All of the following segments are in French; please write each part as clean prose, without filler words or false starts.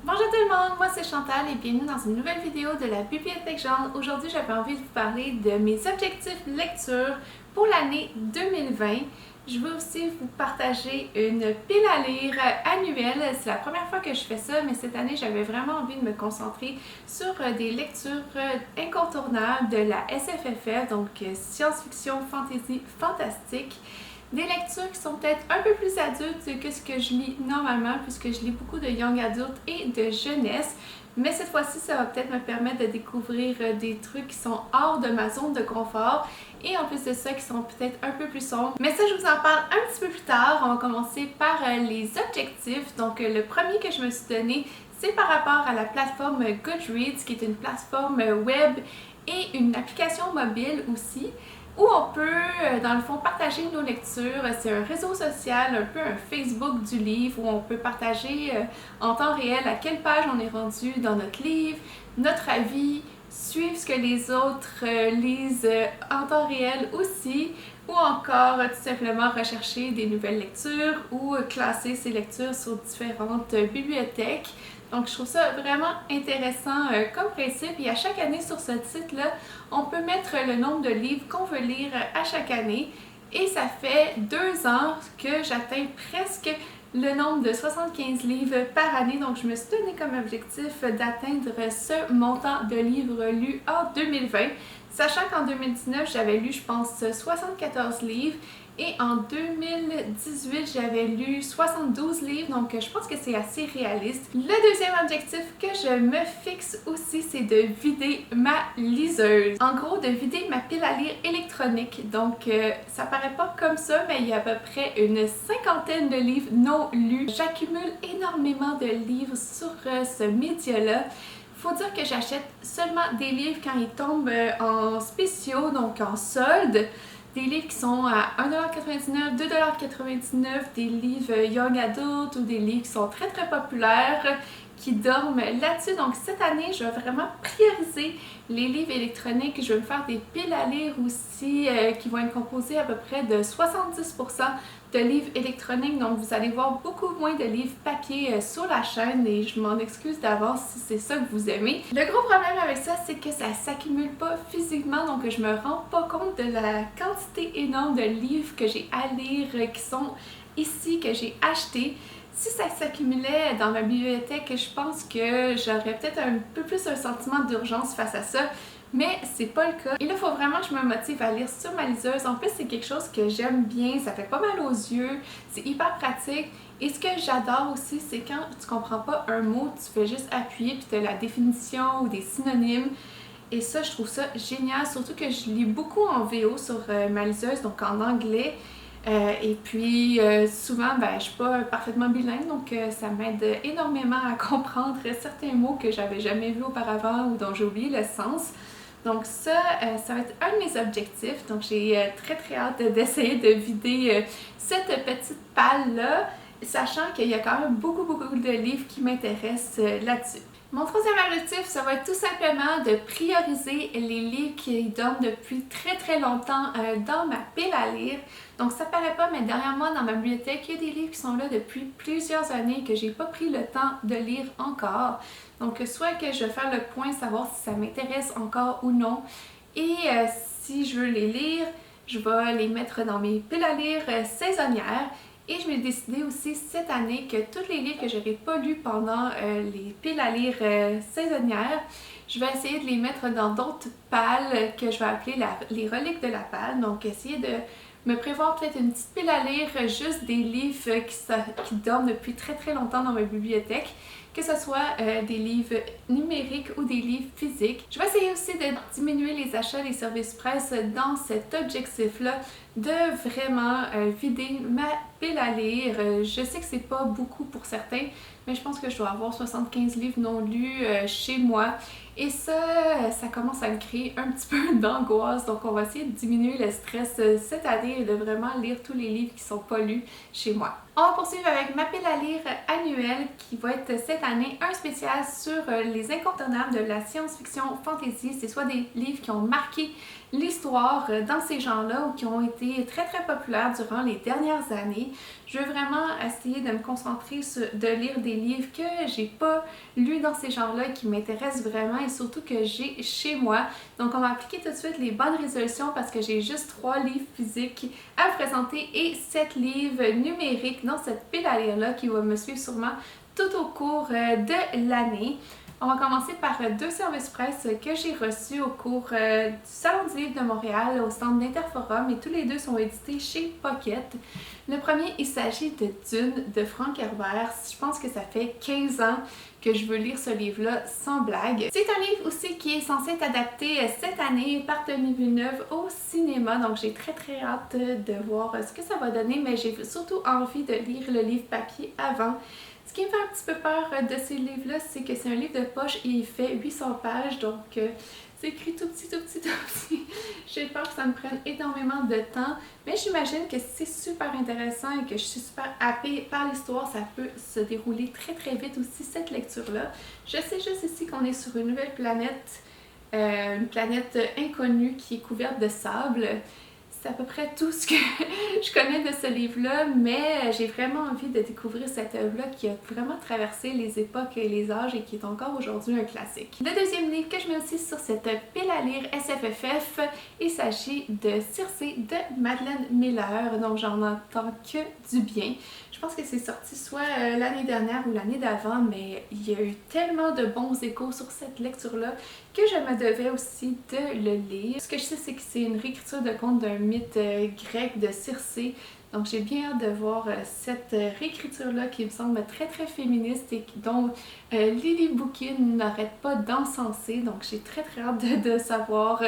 Bonjour tout le monde, moi c'est Chantal et bienvenue dans une nouvelle vidéo de la Bibliothèque Jaune. Aujourd'hui j'avais envie de vous parler de mes objectifs lecture pour l'année 2020. Je veux aussi vous partager une pile à lire annuelle. C'est la première fois que je fais ça, mais cette année j'avais vraiment envie de me concentrer sur des lectures incontournables de la SFFF, donc science-fiction, fantasy, fantastique. Des lectures qui sont peut-être un peu plus adultes que ce que je lis normalement, puisque je lis beaucoup de young adult et de jeunesse. Mais cette fois-ci, ça va peut-être me permettre de découvrir des trucs qui sont hors de ma zone de confort et en plus de ça, qui sont peut-être un peu plus sombres. Mais ça, je vous en parle un petit peu plus tard. On va commencer par les objectifs. Donc, le premier que je me suis donné, c'est par rapport à la plateforme Goodreads, qui est une plateforme web et une application mobile aussi, où on peut, dans le fond, partager nos lectures. C'est un réseau social, un peu un Facebook du livre, où on peut partager en temps réel à quelle page on est rendu dans notre livre, notre avis, suivre ce que les autres lisent en temps réel aussi, ou encore tout simplement rechercher des nouvelles lectures ou classer ces lectures sur différentes bibliothèques. Donc, je trouve ça vraiment intéressant comme principe. Et à chaque année sur ce site-là, on peut mettre le nombre de livres qu'on veut lire à chaque année. Et ça fait 2 ans que j'atteins presque le nombre de 75 livres par année. Donc, je me suis donné comme objectif d'atteindre ce montant de livres lus en 2020. Sachant qu'en 2019, j'avais lu, je pense, 74 livres. Et en 2018, j'avais lu 72 livres, donc je pense que c'est assez réaliste. Le deuxième objectif que je me fixe aussi, c'est de vider ma liseuse. En gros, de vider ma pile à lire électronique. Donc, ça paraît pas comme ça, mais il y a à peu près une 50aine de livres non lus. J'accumule énormément de livres sur ce média-là. Faut dire que j'achète seulement des livres quand ils tombent en spéciaux, donc en solde. Des livres qui sont à 1,99$, 2,99$, des livres young adult ou des livres qui sont très très populaires, qui dorment là-dessus. Donc cette année, je vais vraiment prioriser les livres électroniques. Je vais me faire des piles à lire aussi qui vont être composées à peu près de 70% de livres électroniques. Donc vous allez voir beaucoup moins de livres papier sur la chaîne et je m'en excuse d'avance si c'est ça que vous aimez. Le gros problème avec ça, c'est que ça s'accumule pas physiquement, donc je me rends pas compte de la quantité énorme de livres que j'ai à lire qui sont ici, que j'ai achetés. Si ça s'accumulait dans ma bibliothèque, je pense que j'aurais peut-être un peu plus un sentiment d'urgence face à ça, mais c'est pas le cas. Et là, il faut vraiment que je me motive à lire sur ma liseuse. En plus, c'est quelque chose que j'aime bien, ça fait pas mal aux yeux, c'est hyper pratique. Et ce que j'adore aussi, c'est quand tu comprends pas un mot, tu fais juste appuyer puis tu as la définition ou des synonymes. Et ça, je trouve ça génial, surtout que je lis beaucoup en VO sur ma liseuse, donc en anglais. Et puis souvent, je suis pas parfaitement bilingue, donc ça m'aide énormément à comprendre certains mots que j'avais jamais vus auparavant ou dont j'ai oublié le sens. Donc ça va être un de mes objectifs. Donc j'ai très très hâte d'essayer de vider cette petite palle-là, sachant qu'il y a quand même beaucoup de livres qui m'intéressent là-dessus. Mon troisième objectif, ça va être tout simplement de prioriser les livres qui dorment depuis très très longtemps dans ma pile à lire. Donc ça paraît pas, mais derrière moi dans ma bibliothèque, il y a des livres qui sont là depuis plusieurs années que j'ai pas pris le temps de lire encore. Donc soit que je vais faire le point, savoir si ça m'intéresse encore ou non. Et si je veux les lire, je vais les mettre dans mes piles à lire saisonnières. Et je m'ai décidé aussi cette année que tous les livres que je n'aurais pas lus pendant les piles à lire saisonnières, je vais essayer de les mettre dans d'autres pales que je vais appeler les reliques de la palle. Donc essayer de me prévoir peut-être une petite pile à lire, juste des livres qui dorment depuis très très longtemps dans ma bibliothèque, que ce soit des livres numériques ou des livres physiques. Je vais essayer aussi de diminuer les achats des services presse dans cet objectif-là, de vraiment vider ma pile à lire. Je sais que c'est pas beaucoup pour certains, mais je pense que je dois avoir 75 livres non lus chez moi. Et ça commence à me créer un petit peu d'angoisse. Donc on va essayer de diminuer le stress cette année et de vraiment lire tous les livres qui sont pas lus chez moi. On va poursuivre avec ma pile à lire annuelle qui va être cette année un spécial sur les incontournables de la science-fiction fantasy. C'est soit des livres qui ont marqué l'histoire dans ces genres-là ou qui ont été très très populaires durant les dernières années. Je veux vraiment essayer de me concentrer de lire des livres que j'ai pas lus dans ces genres-là qui m'intéressent vraiment et surtout que j'ai chez moi. Donc on va appliquer tout de suite les bonnes résolutions parce que j'ai juste 3 livres physiques à vous présenter et 7 livres numériques dans cette pile à lire-là qui va me suivre sûrement tout au cours de l'année. On va commencer par 2 services presse que j'ai reçus au cours du Salon du livre de Montréal au stand d'Interforum et tous les deux sont édités chez Pocket. Le premier, il s'agit de Dune de Frank Herbert. Je pense que ça fait 15 ans que je veux lire ce livre-là sans blague. C'est un livre aussi qui est censé être adapté cette année par Denis Villeneuve au cinéma, donc j'ai très très hâte de voir ce que ça va donner, mais j'ai surtout envie de lire le livre papier avant. Ce qui me fait un petit peu peur de ces livres-là, c'est que c'est un livre de poche et il fait 800 pages, donc c'est écrit tout petit, tout petit, tout petit. J'ai peur que ça me prenne énormément de temps, mais j'imagine que c'est super intéressant et que je suis super happée par l'histoire, ça peut se dérouler très très vite aussi cette lecture-là. Je sais juste ici qu'on est sur une nouvelle planète, une planète inconnue qui est couverte de sable. C'est à peu près tout ce que je connais de ce livre-là, mais j'ai vraiment envie de découvrir cette œuvre-là qui a vraiment traversé les époques et les âges et qui est encore aujourd'hui un classique. Le deuxième livre que je mets aussi sur cette pile à lire SFFF, il s'agit de Circé de Madeleine Miller, donc j'en entends que du bien. Je pense que c'est sorti soit l'année dernière ou l'année d'avant, mais il y a eu tellement de bons échos sur cette lecture-là que je me devais aussi de le lire. Ce que je sais, c'est que c'est une réécriture de conte d'un mythe grec de Circé. Donc j'ai bien hâte de voir cette réécriture-là qui me semble très très féministe et dont Lily Bouquin n'arrête pas d'encenser. Donc j'ai très très hâte de savoir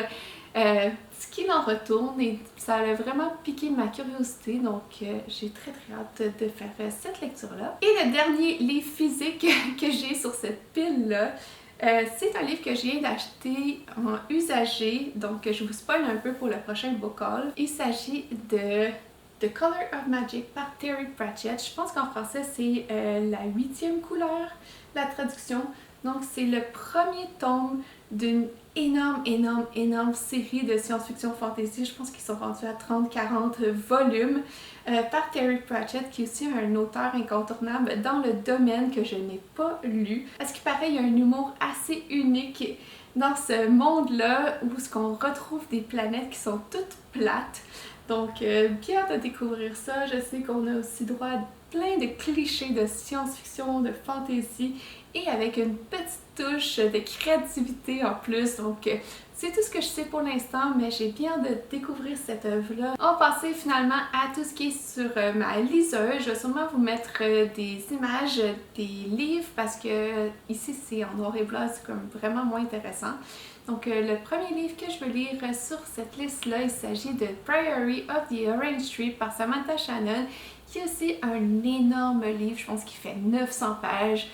ce qu'il en retourne et ça a vraiment piqué ma curiosité. Donc j'ai très très hâte de faire cette lecture-là. Et le dernier livre physique que j'ai sur cette pile-là, c'est un livre que je viens d'acheter en usagé, donc je vous spoil un peu pour le prochain book haul. Il s'agit de The Color of Magic par Terry Pratchett. Je pense qu'en français c'est la 8e couleur, la traduction. Donc c'est le premier tome d'une énorme série de science-fiction fantasy. Je pense qu'ils sont rendus à 30-40 volumes par Terry Pratchett, qui est aussi un auteur incontournable dans le domaine que je n'ai pas lu. À ce qui paraît, il y a un humour assez unique dans ce monde-là où on retrouve des planètes qui sont toutes plates. Donc, bien hâte de découvrir ça. Je sais qu'on a aussi droit à plein de clichés de science-fiction, de fantasy et avec une petite touche de créativité en plus. Donc, c'est tout ce que je sais pour l'instant, mais j'ai bien hâte de découvrir cette œuvre-là. On va passer finalement à tout ce qui est sur ma liseuse. Je vais sûrement vous mettre des images des livres parce que ici c'est en noir et blanc, c'est comme vraiment moins intéressant. Donc le premier livre que je veux lire sur cette liste-là, il s'agit de Priory of the Orange Tree par Samantha Shannon, qui est aussi un énorme livre, je pense qu'il fait 900 pages.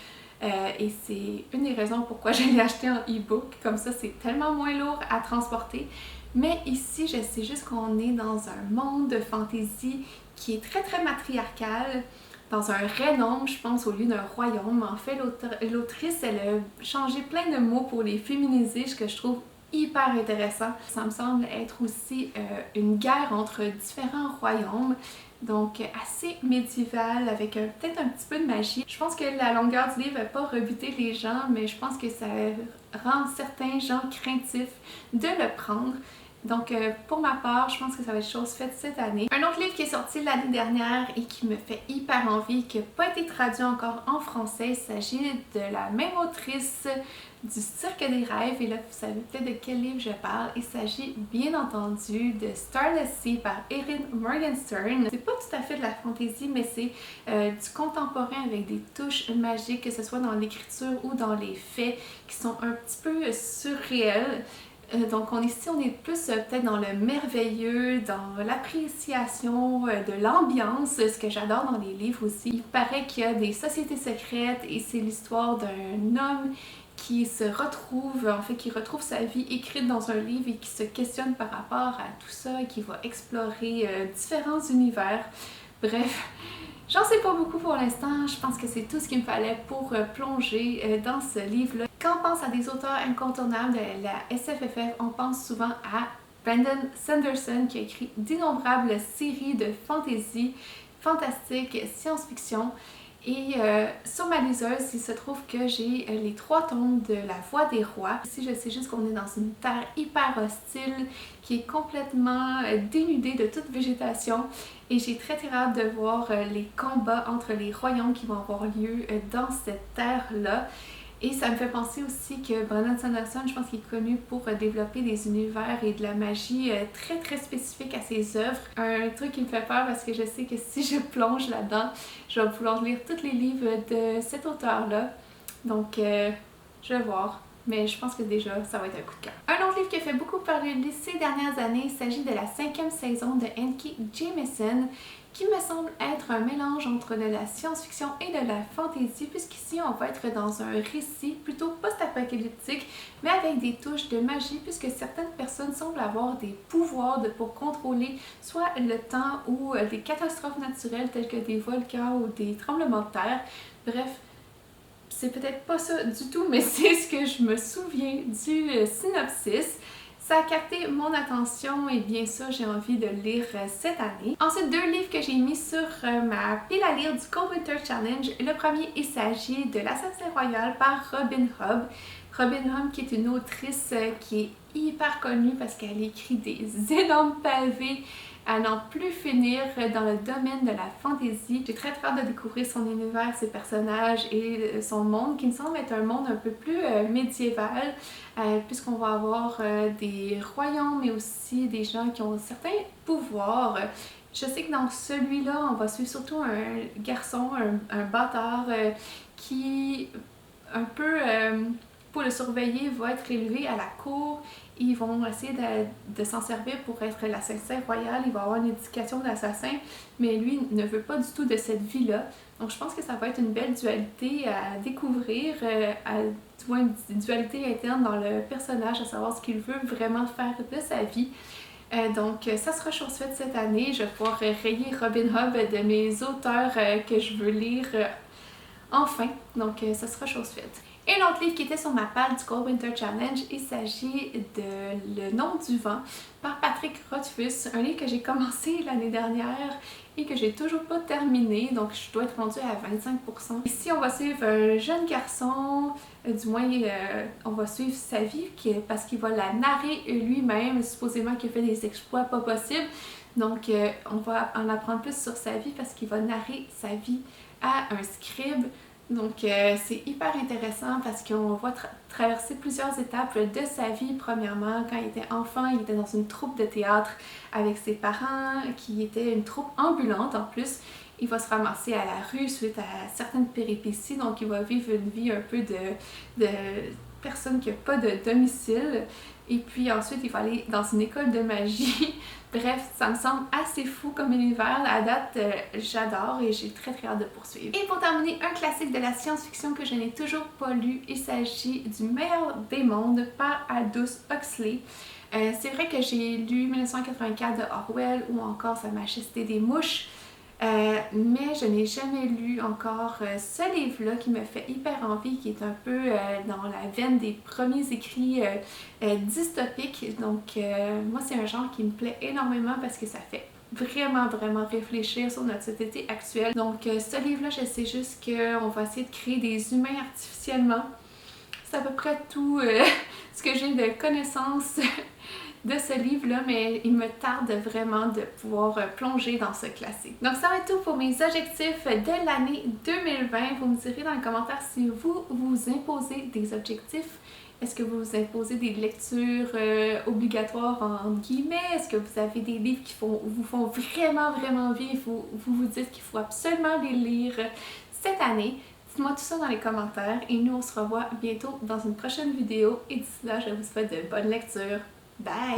Et c'est une des raisons pourquoi je l'ai acheté en e-book, comme ça c'est tellement moins lourd à transporter. Mais ici, je sais juste qu'on est dans un monde de fantasy qui est très très matriarcal, dans un renom, je pense, au lieu d'un royaume. En fait, l'autrice, elle a changé plein de mots pour les féminiser, ce que je trouve hyper intéressant. Ça me semble être aussi une guerre entre différents royaumes. Donc assez médiéval avec peut-être un petit peu de magie. Je pense que la longueur du livre va pas rebuter les gens, mais je pense que ça rend certains gens craintifs de le prendre. Donc pour ma part, je pense que ça va être chose faite cette année. Un autre livre qui est sorti l'année dernière et qui me fait hyper envie, qui n'a pas été traduit encore en français, il s'agit de la même autrice du Cirque des rêves. Et là, vous savez peut-être de quel livre je parle. Il s'agit bien entendu de Starless Sea par Erin Morgenstern. C'est pas tout à fait de la fantaisie, mais c'est du contemporain avec des touches magiques, que ce soit dans l'écriture ou dans les faits, qui sont un petit peu surréels. Donc ici, on est plus peut-être dans le merveilleux, dans l'appréciation de l'ambiance, ce que j'adore dans les livres aussi. Il paraît qu'il y a des sociétés secrètes et c'est l'histoire d'un homme qui se retrouve, en fait, qui retrouve sa vie écrite dans un livre et qui se questionne par rapport à tout ça et qui va explorer différents univers. Bref, J'en sais pas beaucoup pour l'instant, je pense que c'est tout ce qu'il me fallait pour plonger dans ce livre-là. Quand on pense à des auteurs incontournables de la SFFF, on pense souvent à Brandon Sanderson qui a écrit d'innombrables séries de fantasy, fantastique, science-fiction. Et sur ma liseuse, il se trouve que j'ai les 3 tomes de La Voix des Rois. Ici, je sais juste qu'on est dans une terre hyper hostile, qui est complètement dénudée de toute végétation. Et j'ai très hâte de voir les combats entre les royaumes qui vont avoir lieu dans cette terre-là. Et ça me fait penser aussi que Brandon Sanderson, je pense qu'il est connu pour développer des univers et de la magie très spécifiques à ses œuvres. Un truc qui me fait peur parce que je sais que si je plonge là-dedans, je vais vouloir lire tous les livres de cet auteur-là. Donc, je vais voir. Mais je pense que déjà, ça va être un coup de cœur. Un autre livre qui a fait beaucoup parler ces dernières années, il s'agit de la 5e saison de N.K. Jemisin, qui me semble être un mélange entre de la science-fiction et de la fantasy, puisqu'ici on va être dans un récit plutôt post-apocalyptique, mais avec des touches de magie, puisque certaines personnes semblent avoir des pouvoirs pour contrôler soit le temps ou des catastrophes naturelles telles que des volcans ou des tremblements de terre. Bref, c'est peut-être pas ça du tout, mais c'est ce que je me souviens du synopsis. Ça a capté mon attention et bien sûr, j'ai envie de le lire cette année. Ensuite, 2 livres que j'ai mis sur ma pile à lire du Cold Winter Challenge. Le premier, il s'agit de L'Assassin Royal par Robin Hobb. Robin Hobb qui est une autrice qui est hyper connue parce qu'elle écrit des énormes pavés à n'en plus finir dans le domaine de la fantasy. J'ai très hâte de découvrir son univers, ses personnages et son monde qui me semble être un monde un peu plus médiéval puisqu'on va avoir des royaumes mais aussi des gens qui ont certains pouvoirs. Je sais que dans celui-là, on va suivre surtout un garçon, un bâtard qui un peu pour le surveiller va être élevé à la cour. Ils vont essayer de s'en servir pour être l'assassin royal. Il va avoir une éducation d'assassin, mais lui ne veut pas du tout de cette vie-là. Donc je pense que ça va être une belle dualité à découvrir, du moins une dualité interne dans le personnage, à savoir ce qu'il veut vraiment faire de sa vie. Donc ça sera chose faite cette année. Je vais pouvoir rayer Robin Hobb de mes auteurs que je veux lire enfin. Donc ça sera chose faite. Et l'autre livre qui était sur ma pile du Cold Winter Challenge, il s'agit de Le Nom du vent par Patrick Rothfuss, un livre que j'ai commencé l'année dernière et que j'ai toujours pas terminé, donc je dois être rendue à 25%. Ici, on va suivre un jeune garçon, du moins on va suivre sa vie parce qu'il va la narrer lui-même, supposément qu'il a fait des exploits pas possibles. Donc on va en apprendre plus sur sa vie parce qu'il va narrer sa vie à un scribe. Donc c'est hyper intéressant parce qu'on va traverser plusieurs étapes de sa vie. Premièrement, quand il était enfant, il était dans une troupe de théâtre avec ses parents, qui était une troupe ambulante en plus. Il va se ramasser à la rue suite à certaines péripéties, donc il va vivre une vie un peu de personne qui n'a pas de domicile. Et puis ensuite, il va aller dans une école de magie. Bref, ça me semble assez fou comme univers. À date, j'adore et j'ai très hâte de poursuivre. Et pour terminer, un classique de la science-fiction que je n'ai toujours pas lu. Il s'agit du Meilleur des mondes par Aldous Huxley. C'est vrai que j'ai lu 1984 de Orwell ou encore Sa Majesté des mouches. Mais je n'ai jamais lu encore ce livre-là qui me fait hyper envie, qui est un peu dans la veine des premiers écrits dystopiques. Donc moi c'est un genre qui me plaît énormément parce que ça fait vraiment réfléchir sur notre société actuelle. Donc ce livre-là, je sais juste qu'on va essayer de créer des humains artificiellement. C'est à peu près tout ce que j'ai de connaissances de ce livre-là, mais il me tarde vraiment de pouvoir plonger dans ce classique. Donc ça va être tout pour mes objectifs de l'année 2020. Vous me direz dans les commentaires si vous vous imposez des objectifs. Est-ce que vous vous imposez des lectures obligatoires entre guillemets? Est-ce que vous avez des livres qui vous font vraiment envie? Vous vous dites qu'il faut absolument les lire cette année? Dites-moi tout ça dans les commentaires et nous on se revoit bientôt dans une prochaine vidéo et d'ici là je vous souhaite de bonnes lectures. Bye!